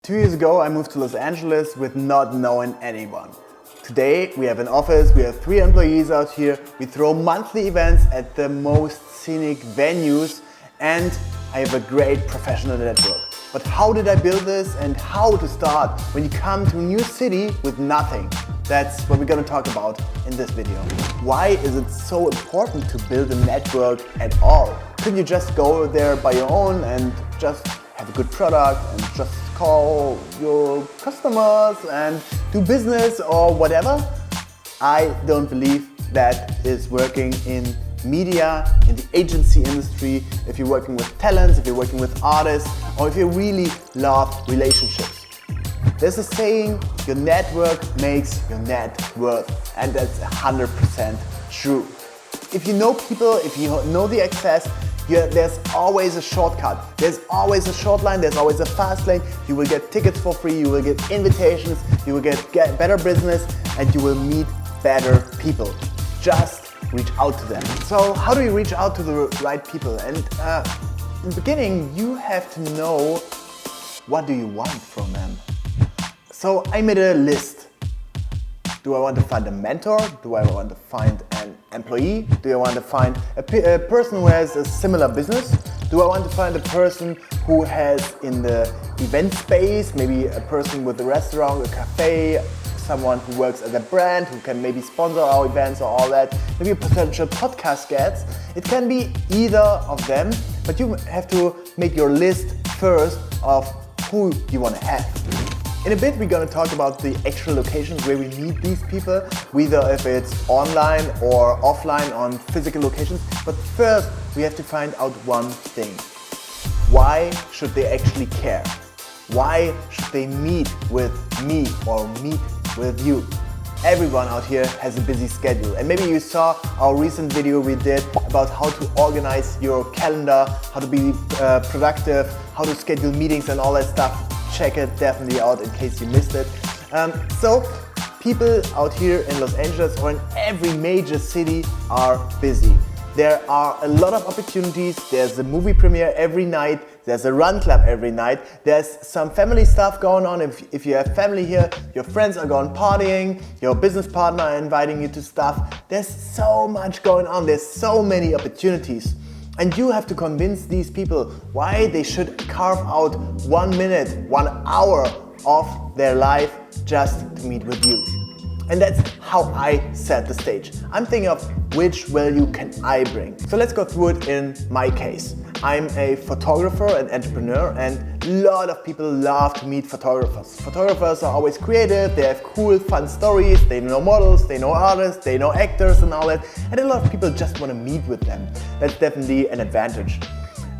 2 years ago I moved to Los Angeles with not knowing anyone. Today we have an office, we have 3 employees out here, we throw monthly events at the most scenic venues, and I have a great professional network. But how did I build this and how to start when you come to a new city with nothing? That's what we're going to talk about in this video. Why is it so important to build a network at all? Couldn't you just go there by your own and just have a good product and just call your customers and do business or whatever? I don't believe that is working in media, in the agency industry, if you're working with talents, if you're working with artists, or if you really love relationships. There's a saying, your network makes your net worth, and that's 100% true. If you know people, if you know the access, there's always a shortcut. There's always a short line, there's always a fast lane. You will get tickets for free, you will get invitations, you will get better business, and you will meet better people. Just reach out to them. So how do you reach out to the right people? And in the beginning, you have to know what do you want from them. So I made a list. Do I want to find a mentor? Do I want to find an employee? Do I want to find a person who has a similar business? Do I want to find a person who has in the event space, maybe a person with a restaurant, a cafe, someone who works at a brand who can maybe sponsor our events or all that, maybe a potential podcast guest. It can be either of them, but you have to make your list first of who you want to have. In a bit we're going to talk about the actual locations where we meet these people, whether if it's online or offline on physical locations. But first we have to find out one thing. Why should they actually care? Why should they meet with me or meet with you? Everyone out here has a busy schedule, and maybe you saw our recent video we did about how to organize your calendar, how to be productive, how to schedule meetings and all that stuff. Check it definitely out in case you missed it. So people out here in Los Angeles or in every major city are busy. There are a lot of opportunities. There's a movie premiere every night. There's a run club every night. There's some family stuff going on. If you have family here, your friends are going partying, your business partner are inviting you to stuff. There's so much going on. There's so many opportunities. And you have to convince these people why they should carve out 1 minute, 1 hour of their life just to meet with you. And that's how I set the stage. I'm thinking of which value can I bring. So let's go through it in my case. I'm a photographer and entrepreneur, and a lot of people love to meet photographers. Photographers are always creative, they have cool, fun stories, they know models, they know artists, they know actors and all that, and a lot of people just want to meet with them. That's definitely an advantage.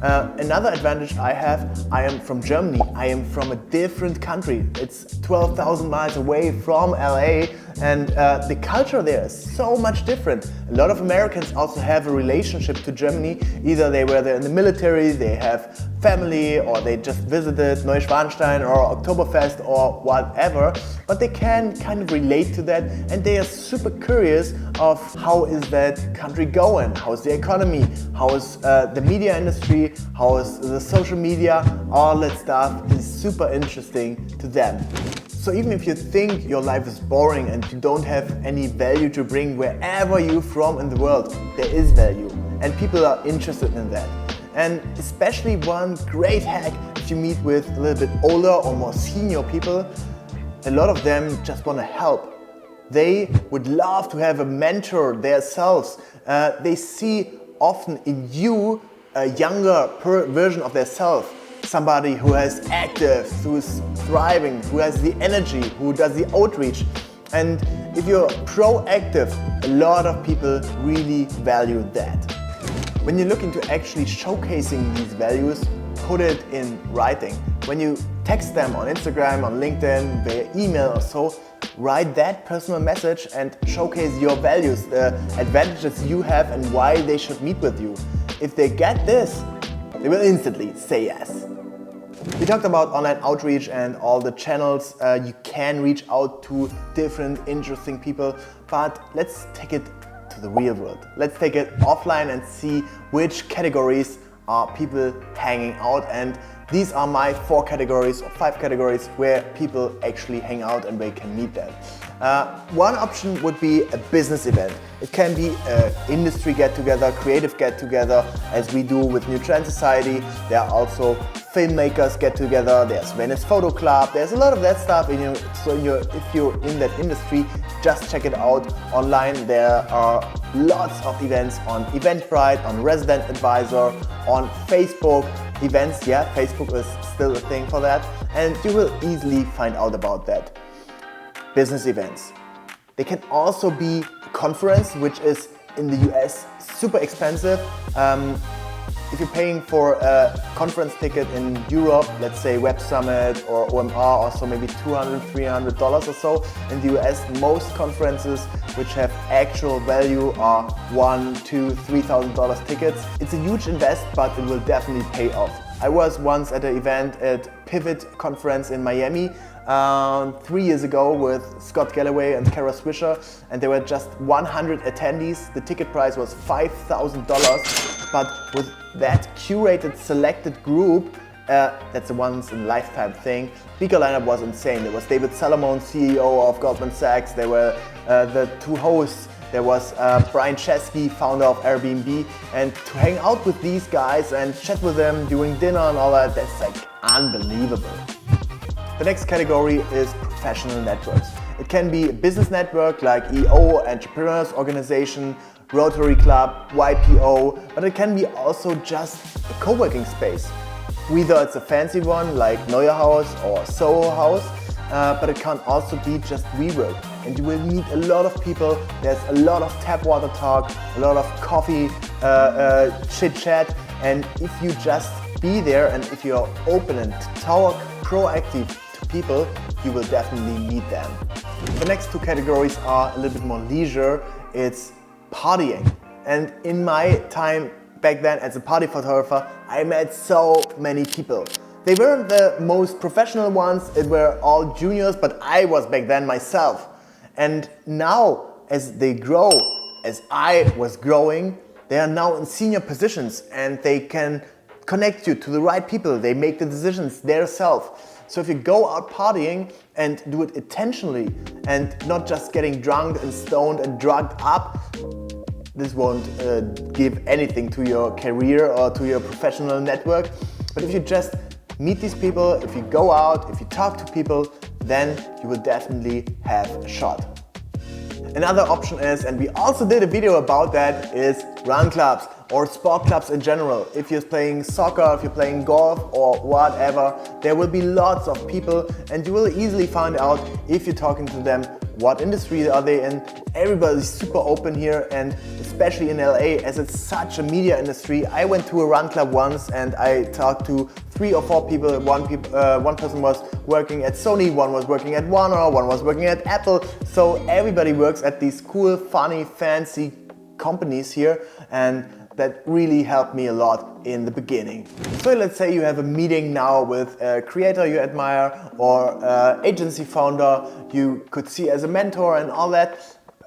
Another advantage I have, I am from Germany. I am from a different country. It's 12,000 miles away from LA, and the culture there is so much different. A lot of Americans also have a relationship to Germany. Either they were there in the military, they have family, or they just visited Neuschwanstein or Oktoberfest or whatever, but they can kind of relate to that, and they are super curious of how is that country going, how is the economy, how is the media industry, how is the social media, all that stuff is super interesting to them. So even if you think your life is boring and you don't have any value to bring wherever you're from in the world, there is value, and people are interested in that. And especially one great hack, if you meet with a little bit older or more senior people, a lot of them just want to help. They would love to have a mentor themselves. They see often in you a younger version of themselves. Somebody who is active, who's thriving, who has the energy, who does the outreach. And if you're proactive, a lot of people really value that. When you look into actually showcasing these values, put it in writing. When you text them on Instagram, on LinkedIn, via email or so, write that personal message and showcase your values, the advantages you have and why they should meet with you. If they get this, they will instantly say yes. We talked about online outreach and all the channels you can reach out to different interesting people, but let's take it to the real world. Let's take it offline and see which categories are people hanging out and These are my 4 categories or 5 categories where people actually hang out and they can meet them. One option would be a business event. It can be an industry get-together, creative get-together, as we do with New Trend Society. There are also filmmakers get-together, there's Venice Photo Club, there's a lot of that stuff. If you're in that industry, just check it out online. There are lots of events on Eventbrite, on Resident Advisor, on Facebook events. Yeah, Facebook is still a thing for that, and you will easily find out about that. Business events. They can also be a conference, which is in the US super expensive. If you're paying for a conference ticket in Europe, let's say Web Summit or OMR, also maybe $200, $300 or so. In the US, most conferences which have actual value are $1,000, $2,000, $3,000 tickets. It's a huge invest, but it will definitely pay off. I was once at an event at Pivot conference in Miami 3 years ago with Scott Galloway and Kara Swisher, and there were just 100 attendees. The ticket price was $5,000, but with that curated selected group, that's a once in a lifetime thing. Speaker lineup was insane. There was David Salomon, CEO of Goldman Sachs. There were the 2 hosts. There was Brian Chesky, founder of Airbnb, and to hang out with these guys and chat with them during dinner and all that, that's like unbelievable. The next category is professional networks. It can be a business network like EO, Entrepreneurs Organization, Rotary Club, YPO, but it can be also just a co-working space. Whether it's a fancy one like Neue House or Soho House, but it can also be just WeWork. And you will meet a lot of people. There's a lot of tap water talk, a lot of coffee chit chat, and if you just be there and if you're open and talk proactive to people, you will definitely meet them. The next 2 categories are a little bit more leisure. It's partying. And in my time back then as a party photographer, I met so many people. They weren't the most professional ones, it were all juniors, but I was back then myself. And now, as they grow, as I was growing, they are now in senior positions and they can connect you to the right people. They make the decisions themselves. So if you go out partying and do it intentionally and not just getting drunk and stoned and drugged up, this won't give anything to your career or to your professional network. But if you just meet these people, if you go out, if you talk to people, then you will definitely have a shot. Another option is, and we also did a video about that, is run clubs or sport clubs in general. If you're playing soccer, if you're playing golf or whatever, there will be lots of people and you will easily find out if you're talking to them what industry are they in. Everybody's super open here, and especially in LA, as it's such a media industry. I went to a run club once and I talked to 3 or 4 people. One person was working at Sony, one was working at Warner, one was working at Apple. So everybody works at these cool, funny, fancy companies here, and that really helped me a lot in the beginning. So let's say you have a meeting now with a creator you admire or agency founder you could see as a mentor and all that.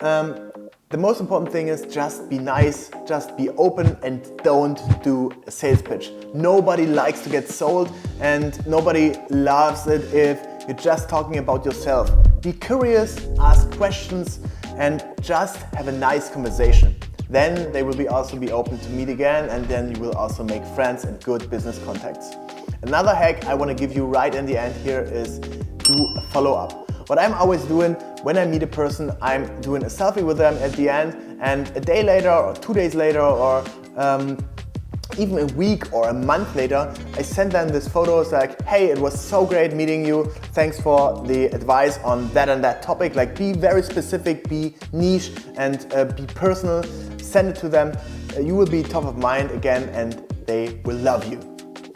The most important thing is just be nice, just be open, and don't do a sales pitch. Nobody likes to get sold and nobody loves it if you're just talking about yourself. Be curious, ask questions, and just have a nice conversation. Then they will also be open to meet again, and then you will also make friends and good business contacts. Another hack I want to give you right in the end here is do a follow-up. What I'm always doing when I meet a person, I'm doing a selfie with them at the end, and a day later or 2 days later or even a week or a month later, I send them this photo. It's like, hey, it was so great meeting you. Thanks for the advice on that and that topic. Like, be very specific, be niche, and be personal. Send it to them. You will be top of mind again and they will love you.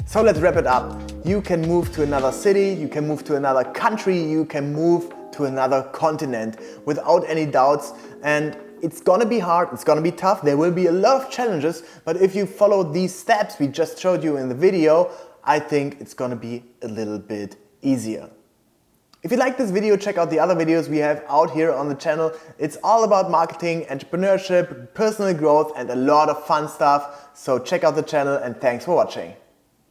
So let's wrap it up. You can move to another city, you can move to another country, you can move to another continent without any doubts. And it's gonna be hard, it's gonna be tough, there will be a lot of challenges, but if you follow these steps we just showed you in the video, I think it's gonna be a little bit easier. If you like this video, check out the other videos we have out here on the channel. It's all about marketing, entrepreneurship, personal growth, and a lot of fun stuff. So check out the channel and thanks for watching.